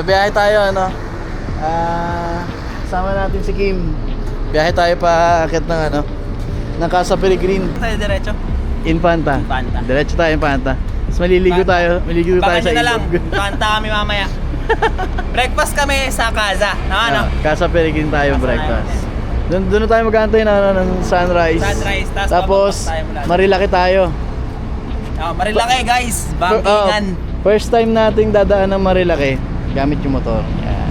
biyahe tayo ano. Sama natin si Kim. Biyahe tayo pa akit ng ano, ng Casa Peregrine. Tayo diretso. Infanta. Infanta. Diretso tayo Infanta. Tapos maliligo tayo tayo sa na lang. ilog. Infanta kami mamaya. Breakfast kami sa Casa. Ano? Casa Peregrine tayo breakfast. Doon tayo mag-aantay na ng sunrise. Sunrise, Tapos tayo mula. Marilaki tayo. Marilaki guys. Bangkingan. First time nating dadaan ng Marilaki gamit yung motor. Yan.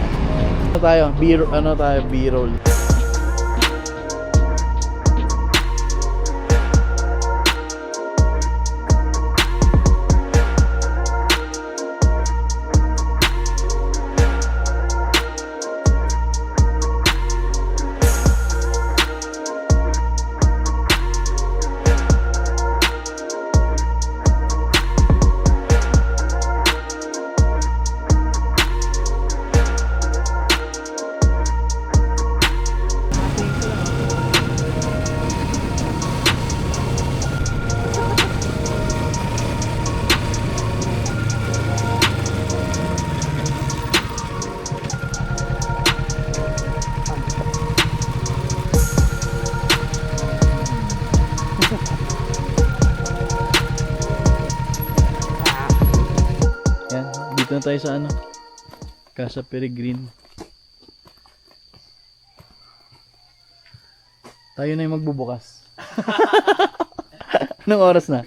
Ano tayo? B-roll. Dito na tayo sa ano, Casa Peregrine. Tayo na yung magbubukas. Anong oras na?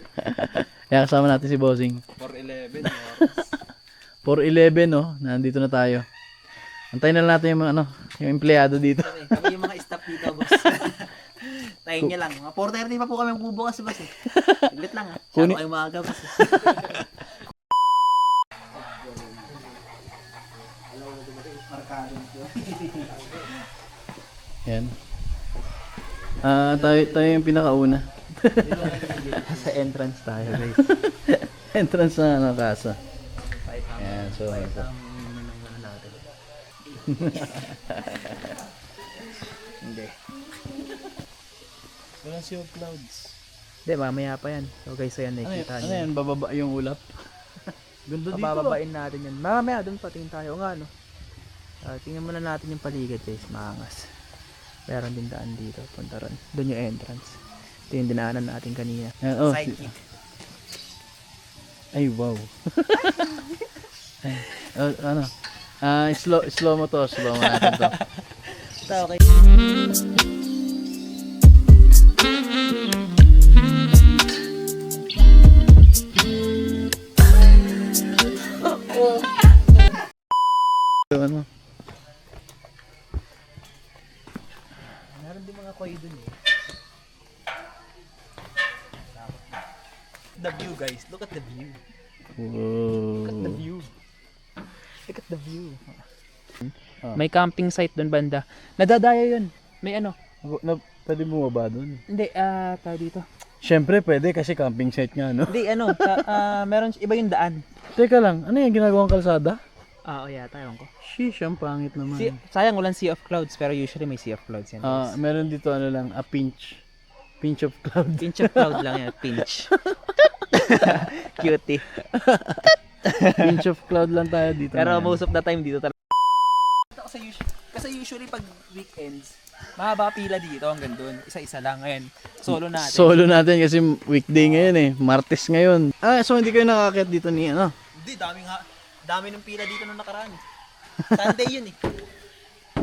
Kaya kasama natin si Bossing. 4:11 4:11 no, nandito na tayo. Antayin na lang natin yung ano, yung empleyado dito. Kami yung mga staff dito, boss. Tayo niya lang. Mga 4:30 pa po kami magbubukas, boss. Saglit lang ha. Siya kayo maaga, boss. Yan. Tayo yung pinakauna. Sa entrance tayo, guys. Entrance na ng casa. Yan, so Hindi. Walang sea of clouds. Hindi, mamaya pa yan. So guys, ayan, nakikita Ano yan? Bababa yung ulap? Ganda dito. Pabababain natin yan. Mamaya, doon patingin tayo. O nga, no? Tingnan muna natin yung paligid, guys. Maangas. Meron din daan dito. Punta ron. Doon yung entrance. Ito yung dinaanan natin kanina. Oh, Sidekick. Ay, wow. Ay, ano? Slow mo to. Slow mo natin to. Ito, okay. Ano? Meron din mga koy dun eh. The view, guys. Look at the view. Whoa. Look at the view. Look at the view. Oh. May camping site doon banda. Nadadaya yun. May ano. Pwede bumaba dun. Hindi, tao dito. Siyempre pwede kasi camping site nga, no? Hindi, ano. Meron iba yung daan. Teka lang, ano yung ginagawang kalsada? Oo, yata. Ewan ko. Sheesh, ang pangit naman. Sayang walang sea of clouds, pero usually may sea of clouds yan. Meron dito ano lang, a pinch of cloud. Pinch of cloud lang yan. Pinch. Cutie. Pinch of cloud lang tayo dito. Pero ngayon. most of the time dito talaga. Kasi usually pag weekends, mahaba pila dito hanggang doon. Isa-isa lang. Ngayon, solo natin kasi weekday ngayon eh. Martes ngayon. So hindi kayo nakakit dito ni ano? Hindi, dami ng pila dito nung nakaraan. Sunday yun eh.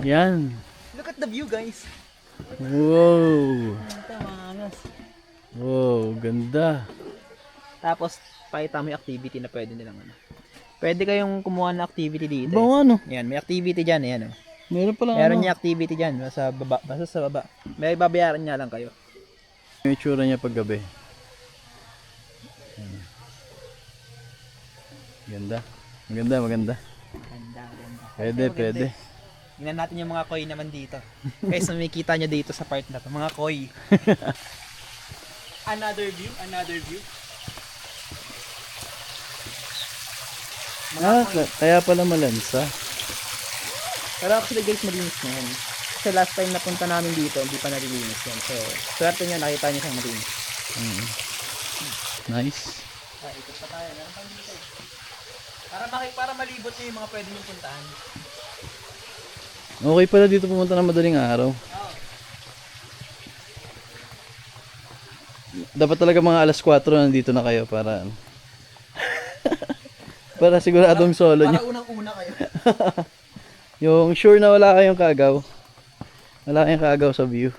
Yan. Look at the view, guys. Wow. Ito, mga angas. Wow, ganda. Tapos, pakita mo yung activity na pwede nilang ano. Pwede kayong kumuha ng activity dito. Ba ano? Yan, may activity dyan. Ayan, oh. Meron pala Meron ano. niya activity dyan. Basta sa baba. May babayaran niya lang kayo. Yung itsura niya pag gabi. Yan. Ganda. Maganda. Ganda. Pwede. Tingnan natin yung mga koi naman dito. Guys, makikita nyo dito sa part na to. Mga koi. Another view. Kaya pala malansa. Pero actually guys, malinis na yan. Kasi last time na punta namin dito, hindi pa nalilinis yan. So, swerte nyo, nakita nyo siyang malinis. Nice. Ikot pa tayo. Meron pang dito. Para malibot niyo yung mga pwede niyong puntahan. Okay pala dito pumunta ng madaling araw. Dapat talaga mga alas 4 nandito na kayo para para siguradong solo nyo. Para unang-una kayo. Yung sure na wala kayong kaagaw. Wala kayong kaagaw sa view.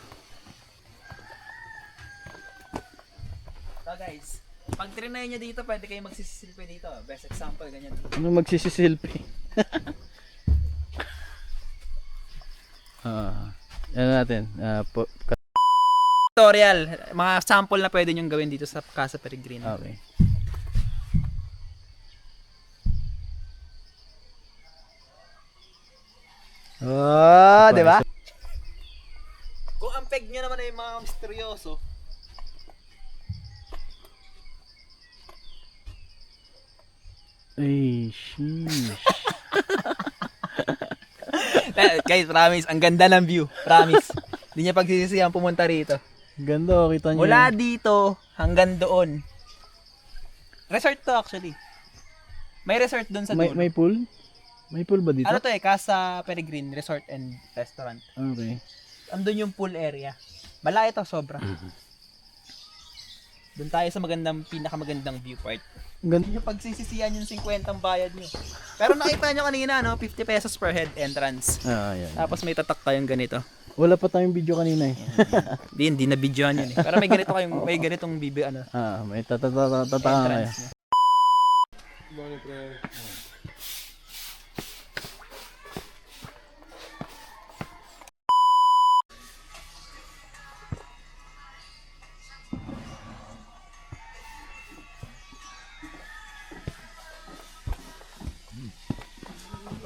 So guys, pag trinay nyo dito, pwede kayo magsisisilpi dito. Best example, ganyan. Ano magsisisilpi? Ano natin? Tutorial, mga sample na pwede nyong gawin dito sa Casa Peregrina. Okay. Oh, di ba? Kung ang peg nyo naman ay mga misteryoso, Ay, sheesh. guys, promise, ang ganda ng view. Promise. Hindi niya pagsisisihan pumunta rito. Ganda, oh, kita nyo. Mula dito hanggang doon. Resort to actually. May resort doon sa May, dulo. may pool? May pool ba dito? Ano to Casa Peregrine Resort and Restaurant. Okay. Andun yung pool area. Malaki to sobra. Doon tayo sa pinakamagandang view part. Ganda. Yung pagsisisihan yung 50 ang bayad nyo. Pero nakita nyo kanina, no? 50 pesos per head entrance. Yan. Tapos may tatak kayong ganito. Wala pa tayong video kanina eh. Hindi na videoan yun eh. Pero may ganitong May tataka kayo. entrance.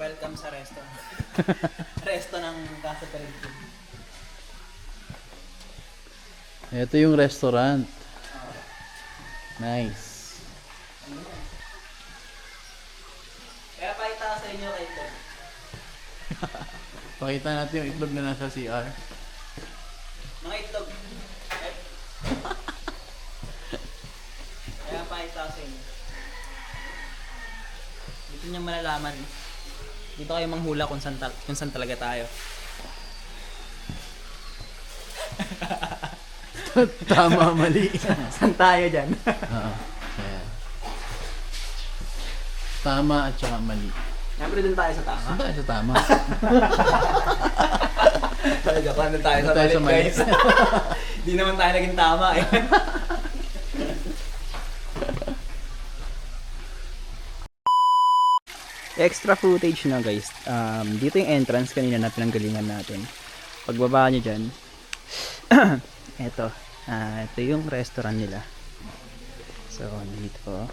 Welcome sa resto. Resto ng Casa Peregrine. Ito yung restaurant. Nice. Kaya pakita sa inyo kay Tom. Pakita natin yung itlog na nasa CR. Mga itlog. Kaya pakita sa inyo. Dito nyo malalaman. Dito kayo manghula kung saan talaga tayo. Tama, mali. Saan tayo dyan? Oo. Ayan. Tama at saka mali. Siyempre dun tayo sa tama. Saan tayo sa tama? Japan dun tayo Saan tayo sa mali? Di naman tayo naging tama eh. Extra footage na guys. Dito yung entrance kanina na pinanggalingan natin. Pagbaba nyo dyan, ito yung restaurant nila. So, dito.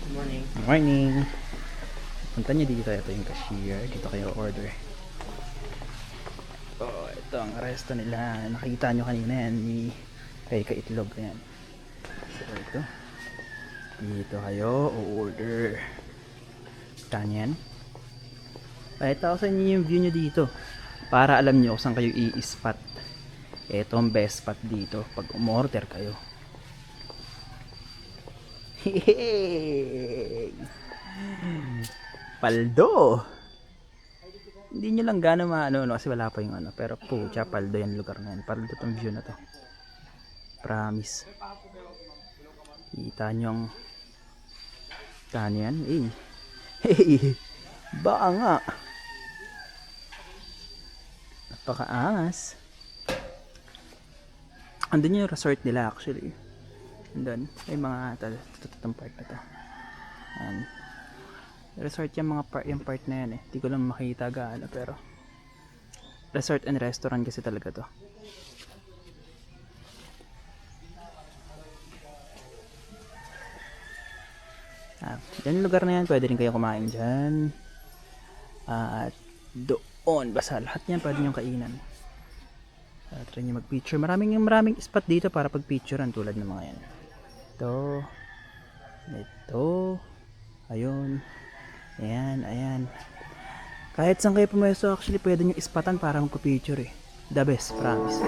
Good morning. Good morning. Punta nyo dito. Ito yung cashier. Dito kayo order. Oh, ito ang resto nila. Nakita nyo kanina yan. Ni Reka Itlog. Ayan. So, ito. Dito kayo order. Tanyan. Pakita ko sa inyo yung view nyo dito. Para alam nyo kung saan kayo i-spot. Ito ang best spot dito pag umorder kayo. Hey! Paldo! Hindi nyo lang gano'n maano kasi wala pa yung ano. Pero pucha, paldo yan lugar na yan. Paldo tong view na to. Promise. Kita nyo ang yan. Hey! Baka nga. Napakaangas. Andun yung resort nila actually. Andun. May mga tatang part na to. Resort yung yung part na yan eh. Hindi ko lang makita gaano pero resort and restaurant kasi talaga to. Diyan lugar na yan, pwede rin kayo kumain dyan. At doon, basta lahat yan pwede nyo kainan. Try nyo mag-picture. Maraming spot dito para pag-picturean tulad ng mga yan. Ito, ayun, ayan. Kahit saan kayo pumesto, actually pwede nyo ispatan para magpa-picture eh. The best, promise.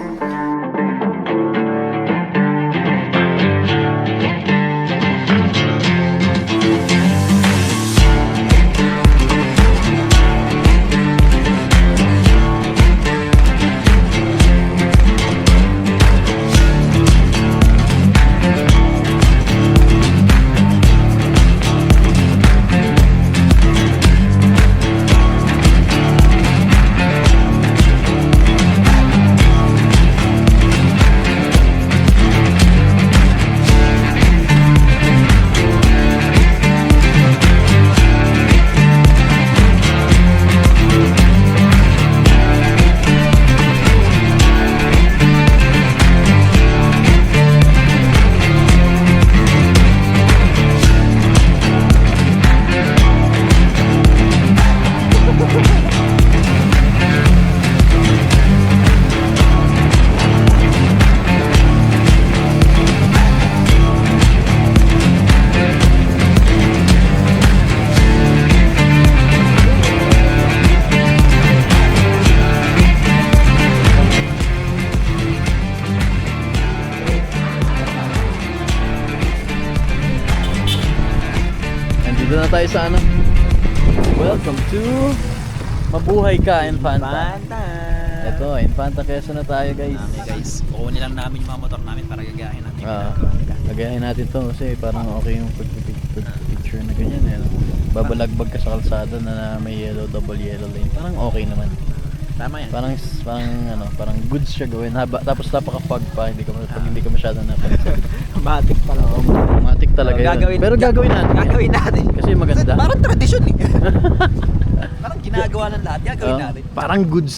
tayo sa ano. Welcome to Mabuhay Ka, Infanta. Ito, Infanta Quezon na tayo, guys. Okay guys, kukunin lang namin yung mga motor namin para gagayahin natin. Lagayin natin to kasi parang okay yung picture na ganyan. Eh. Babalagbag ka sa kalsada na may yellow, double yellow lane. Parang okay naman. Tama yan. Parang goods siya gawin. Tapos napaka-fog pa, hindi ka masyadong napansin. Matik pala. Matik talaga yun. Pero gagawin natin. Gagawin natin. Kasi maganda. Parang tradisyon eh. Parang ginagawa ng lahat. Gagawin natin. Parang goods.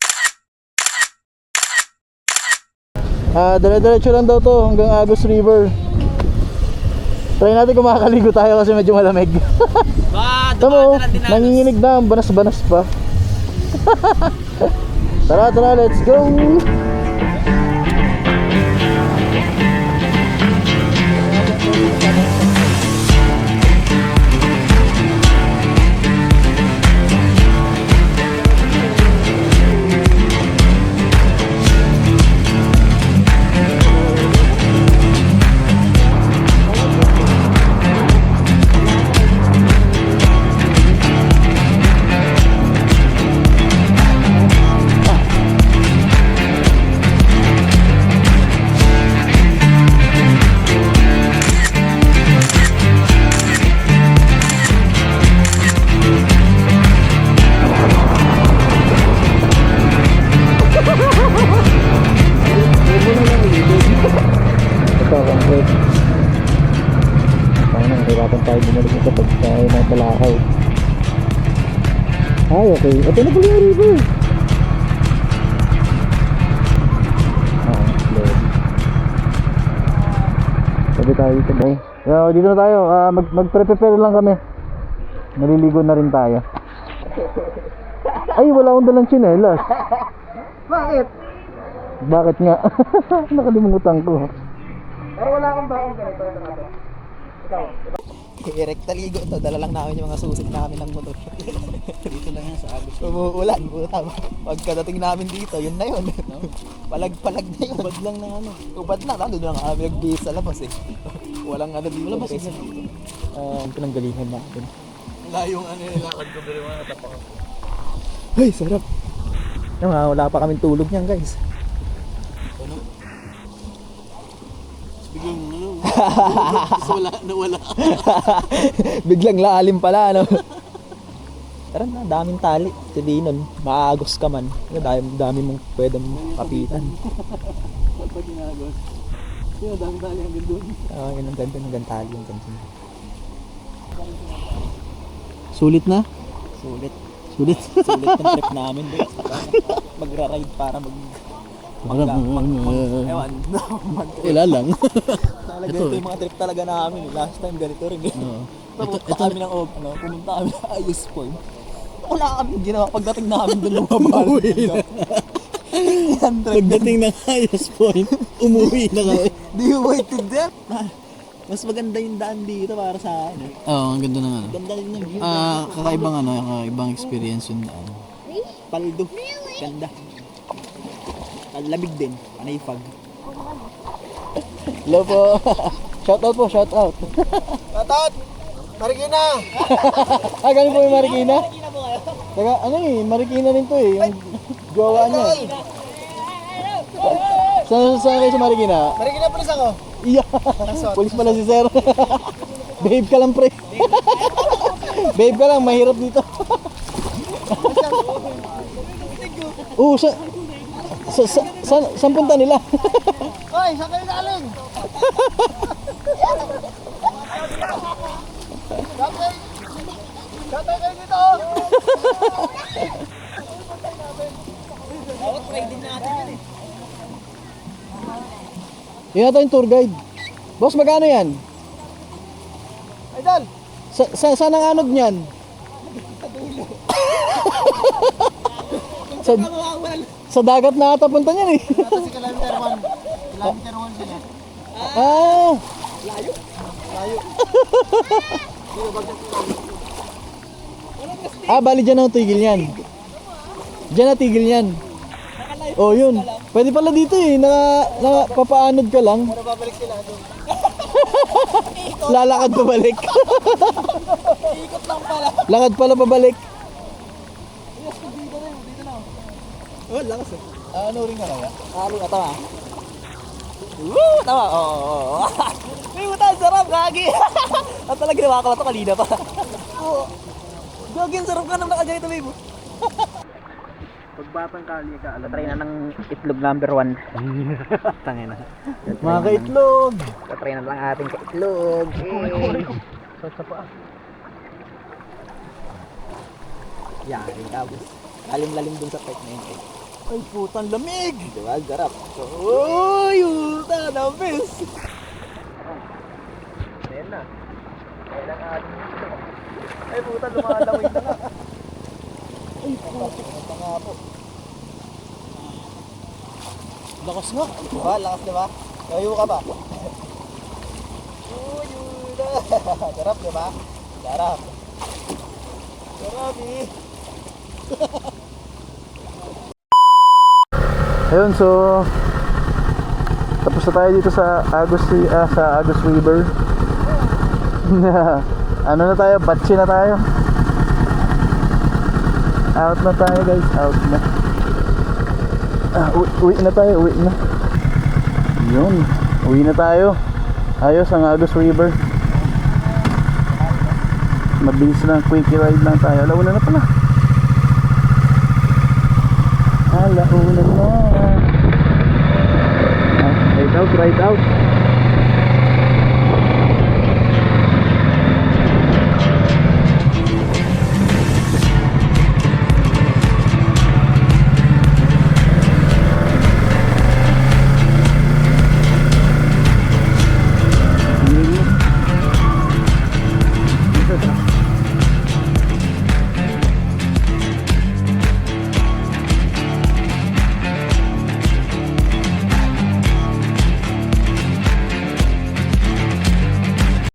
Dire-diretso lang daw to hanggang Agus River. Try natin kung makakaligo tayo kasi medyo malamig. Tamo, nanginginig na, banas-banas pa. Tara, let's go! Ay, okay. Ito na pala yung river. Lord. Sabi tayo dito ba? Dito na tayo. Mag-prepare lang kami. Naliligo na rin tayo. Ay, wala akong dalang tsinelas. Bakit? Bakit nga? Nakalimutan ko. Pero wala akong bakong ganito. Ikaw. Rekta ligo to, dala lang namin yung mga susit namin ng motor. Dito lang yan sa Agus. Umuulan, puta. Pagkadating namin dito, yun na yun. Palag-palag na yun. Ubad lang ng ano. Ubad na, doon lang kami nagbihis sa labas eh. Walang ano dito. Wala ba siya dito? Ang pinanggalingan natin. Wala yung ano yung lakad ko, pero mga tapak. Ay, sarap. Wala pa kaming tulog niyan, guys. Ano? Biglang nawala. Biglang laalim pala, ano? Tara na, daming tali. Sabihin nun, maagos ka man. Dami mong pwedeng kapitan. Ba't pa ginagos? Yung daming tali hanggang doon. Yun ang ganda ng tali. Sulit na? Sulit Sulit. yung trip namin. Magra-ride para ewan. Wala lang. Talaga ito yung mga trip talaga namin. Last time ganito rin. Pumunta kami ng pumunta kami ng Ayos Point. Wala kami ginawa. Pagdating namin doon lumabas. Pagdating ng highest point, umuwi na kami. Do you wait to death? Mas maganda yung daan dito para sa akin. Oo, ang ganda ng ano. Ganda rin ng view. Kakaibang experience yun. Paldo. Ganda. Lamig din. Panayfag. Hello po. Shout out po, shout out. Tatot! Marikina! Galing po yung Marikina? Marikina po kayo? Taga, Marikina rin to eh. Yung jowa niya. Saan kayo sa Marikina? Marikina pulis ako. Iya. Pulis pala si Sir. Babe ka lang, pre. Babe ka lang, mahirap dito. Saan punta nila? Hoy, saan kayo galing? Saan kayo dito? Dapat try din natin yun eh. Yung ata yung tour guide. Boss, magkano yan? Idol! Saan ang anod niyan? Sa dagat na ata punta niyan eh. Ito si Kilometer 1. Kilometer 1 sila. Layo. Bali dyan ang tigil yan. Dyan na tigil yan. Oh, yun. Pwede pala dito eh. Papaanod ka lang. Pero babalik sila doon. Lalakad pabalik. Ikot lang pala. Lakad pala pabalik. Yes, dito na yun, dito na. Oh, lakas eh. Ano rin ka kaya? Ano ka tama? Woo! Tama! Oo. May buta, sarap, gagi! At talaga ginawa ko ito kanina pa. Oo. Gagi, ang sarap ka nang nakaganito, babe. Pagbatang kali ka, alam. Try na ng itlog number 1. Tangin na. Mga kaitlog! Try na lang ating kaitlog. Sa pa. Yari ka, boss. Lalim-lalim dun sa pet na yun. Ay, putang lamig! Diba? Sarap. Uy, puta, nabis! Ayan na. Ayan ang ating itlog. Ay puta, lumalawin na nga. Ay, puta. Ito nga po. Lakas nga. Diba? Lakas diba? Tayo ka ba? Uy, puta. Sarap diba? Sarap. Sarap eh. Ayun, so tapos na tayo dito sa Agus River. Ano na tayo? Batsi na tayo. Out na tayo, guys. Out na. Uwi na tayo. Uwi na. Yun. Uwi na tayo. Ayos ang Agus River. Mabilis lang. Quickie ride lang tayo. Alauna na pala. Alauna na. Ride out.